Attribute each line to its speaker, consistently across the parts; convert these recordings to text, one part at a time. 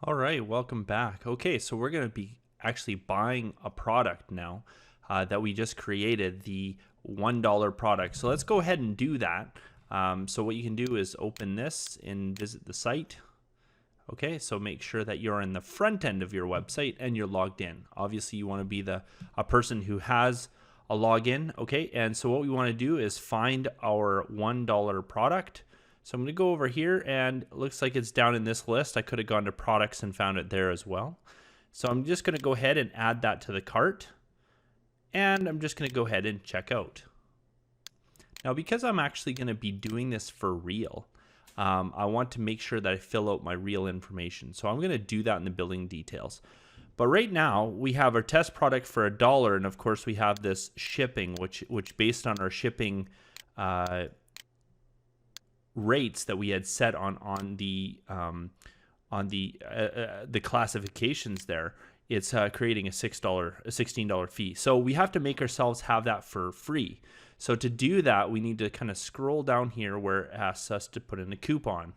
Speaker 1: All right, welcome back. Okay, so we're going to be actually buying a product now that we just created, the $1 product. So let's go ahead and do that. So what you can do is open this and visit the site. Okay, so make sure that you're in the front end of your website and you're logged in. Obviously, you want to be a person who has a login. Okay, and so what we want to do is find our $1 product. So I'm going to go over here, and it looks like it's down in this list. I could have gone to products and found it there as well. So I'm just going to go ahead and add that to the cart, and I'm just going to go ahead and check out. Now, because I'm actually going to be doing this for real, I want to make sure that I fill out my real information. So I'm going to do that in the billing details. But right now, we have our test product for $1, and of course, we have this shipping, which based on our shipping rates that we had set on the classifications there, it's creating a $16 fee. So we have to make ourselves have that for free. So to do that, we need to kind of scroll down here where it asks us to put in a coupon.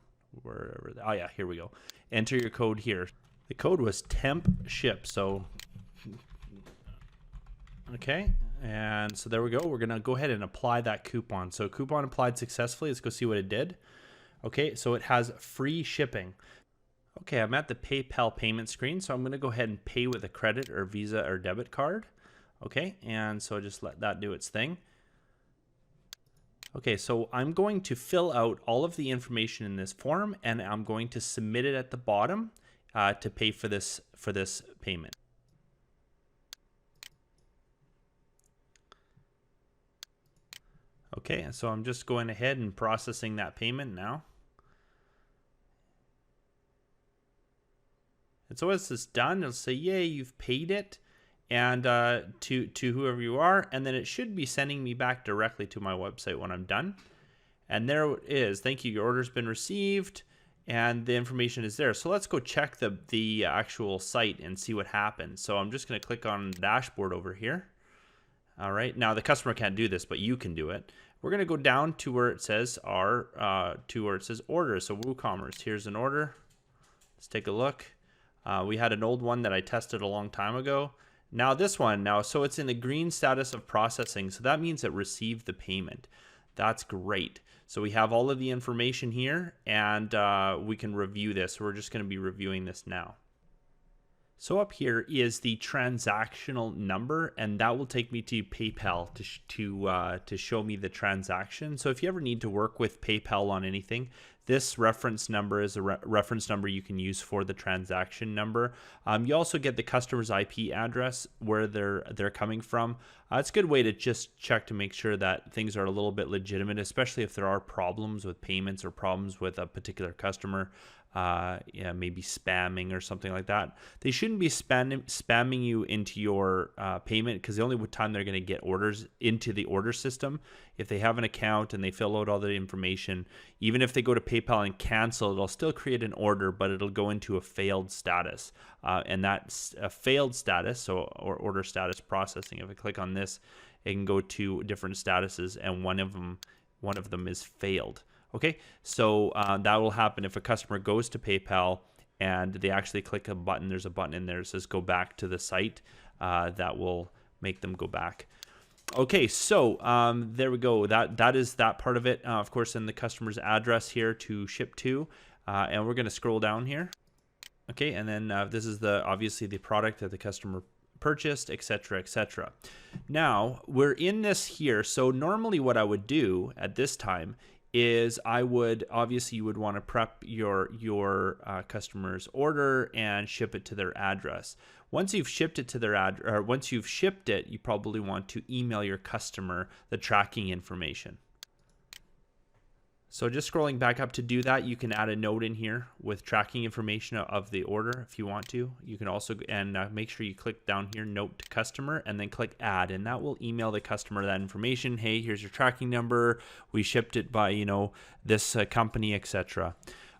Speaker 1: Oh yeah, here we go. Enter your code here. The code was temp ship. So okay, and so there we go. We're gonna go ahead and apply that coupon. So coupon applied successfully. Let's go see what it did. Okay, so it has free shipping. Okay, I'm at the PayPal payment screen, so I'm gonna go ahead and pay with a credit or Visa or debit card. Okay, and so just let that do its thing. Okay, so I'm going to fill out all of the information in this form, and I'm going to submit it at the bottom to pay for this payment. Okay, so I'm just going ahead and processing that payment now. And so as it's done, it'll say, yay, you've paid it, and to whoever you are, and then it should be sending me back directly to my website when I'm done. And there it is. Thank you, your order's been received, and the information is there. So let's go check the actual site and see what happens. So I'm just gonna click on the dashboard over here. All right, now the customer can't do this, but you can do it. We're gonna go down to where it says orders. So WooCommerce, here's an order. Let's take a look. We had an old one that I tested a long time ago. Now this one, so it's in the green status of processing. So that means it received the payment. That's great. So we have all of the information here, and we can review this. We're just gonna be reviewing this now. So up here is the transactional number, and that will take me to PayPal to show me the transaction. So if you ever need to work with PayPal on anything, this reference number is a reference number you can use for the transaction number. You also get the customer's IP address, where they're coming from. It's a good way to just check to make sure that things are a little bit legitimate, especially if there are problems with payments or problems with a particular customer. Yeah, maybe spamming or something like that. They shouldn't be spamming you into your payment, because the only time they're going to get orders into the order system if they have an account and they fill out all the information. Even if they go to PayPal and cancel, it'll still create an order, but it'll go into a failed status, and that's a failed status, or order status processing. If I click on this, it can go to different statuses, and one of them is failed. Okay, so that will happen if a customer goes to PayPal and they actually click a button. There's a button in there that says go back to the site. That will make them go back. Okay, so there we go. That is that part of it. Of course, in the customer's address here to ship to, and we're going to scroll down here. Okay, and then this is obviously the product that the customer purchased, etc., etc. Now we're in this here. So normally what I would do at this time is obviously you would want to prep your customer's order and ship it to their address. Once you've shipped it to their address, or once you've shipped it, you probably want to email your customer the tracking information. So just scrolling back up to do that, you can add a note in here with tracking information of the order if you want to. You can also, and make sure you click down here, note to customer, and then click add, and that will email the customer that information. Hey, here's your tracking number. We shipped it by, this company, etc.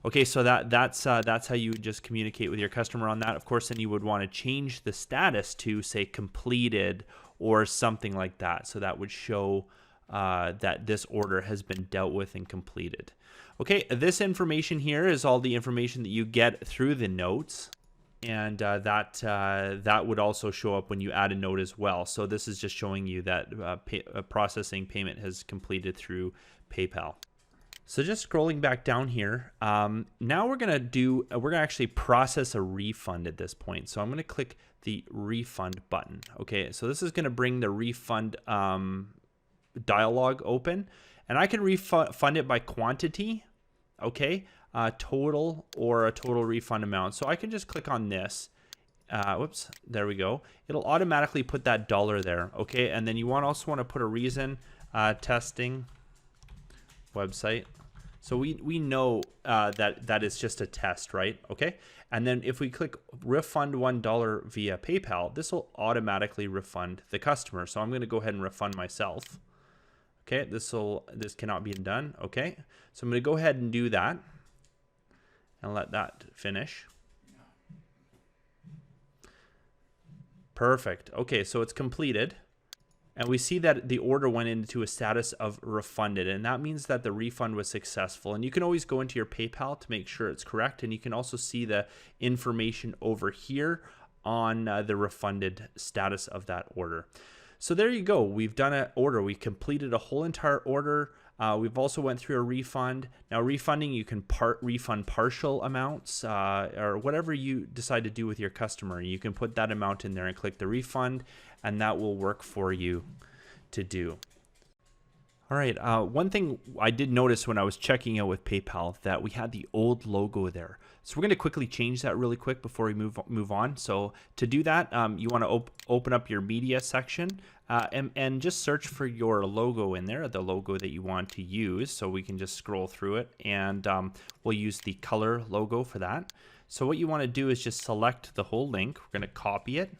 Speaker 1: Okay, so that's how you just communicate with your customer on that. Of course, then you would want to change the status to say completed or something like that. So that would show that this order has been dealt with and completed. Okay, this information here is all the information that you get through the notes. And that would also show up when you add a note as well. So this is just showing you that processing payment has completed through PayPal. So just scrolling back down here, now we're gonna actually process a refund at this point. So I'm gonna click the refund button. Okay, so this is gonna bring the refund dialog open, and I can refund it by quantity, okay, total, or a total refund amount. So I can just click on this. Whoops, there we go. It'll automatically put that $1 there, okay, and then you also want to put a reason, testing website. So we know that it's just a test, right? Okay. And then if we click refund $1 via PayPal, this will automatically refund the customer. So I'm going to go ahead and refund myself. Okay. This cannot be done. Okay. So I'm going to go ahead and do that and let that finish. Perfect. Okay. So it's completed. And we see that the order went into a status of refunded, and that means that the refund was successful. And you can always go into your PayPal to make sure it's correct, and you can also see the information over here on the refunded status of that order. So there you go. We've done an order. We completed a whole entire order. We've also went through a refund. Now refunding, you can refund partial amounts or whatever you decide to do with your customer. You can put that amount in there and click the refund, and that will work for you to do. All right, one thing I did notice when I was checking out with PayPal that we had the old logo there. So we're going to quickly change that really quick before we move on. So to do that, you want to open up your media section and just search for your logo in there, the logo that you want to use. So we can just scroll through it, and we'll use the color logo for that. So what you want to do is just select the whole link. We're going to copy it,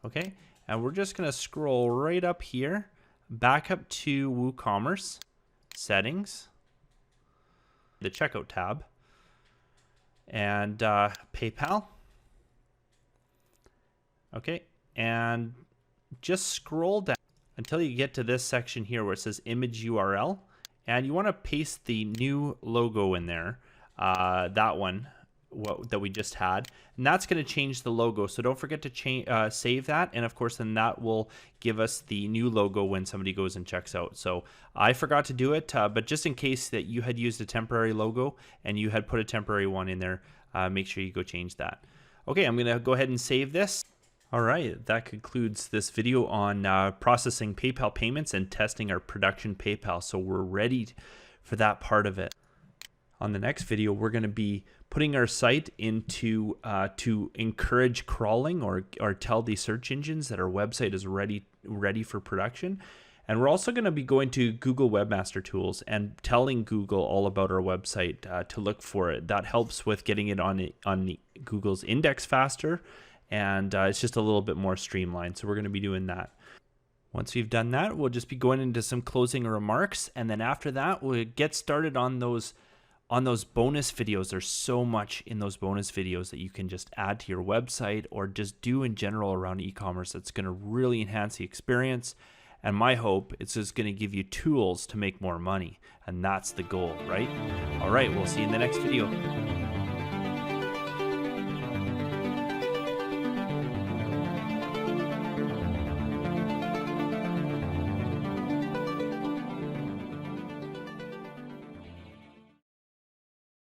Speaker 1: okay? And we're just going to scroll right up here, back up to WooCommerce, settings, the checkout tab, and PayPal. Okay, and just scroll down until you get to this section here where it says image URL, and you want to paste the new logo in there, that one that we just had, and that's going to change the logo. So don't forget to save that, and of course then that will give us the new logo when somebody goes and checks out. So I forgot to do it, but just in case that you had used a temporary logo and you had put a temporary one in there, make sure you go change that. Okay, I'm going to go ahead and save this. All right, that concludes this video on processing PayPal payments and testing our production PayPal. So we're ready for that part of it. On the next video, we're going to be putting our site into to encourage crawling or tell the search engines that our website is ready for production. And we're also going to be going to Google Webmaster Tools and telling Google all about our website to look for it. That helps with getting it on Google's index faster, and it's just a little bit more streamlined. So we're going to be doing that. Once we've done that, we'll just be going into some closing remarks, and then after that, we'll get started on those bonus videos. There's so much in those bonus videos that you can just add to your website or just do in general around e-commerce that's going to really enhance the experience. And my hope is just going to give you tools to make more money. And that's the goal, right? All right, we'll see you in the next video.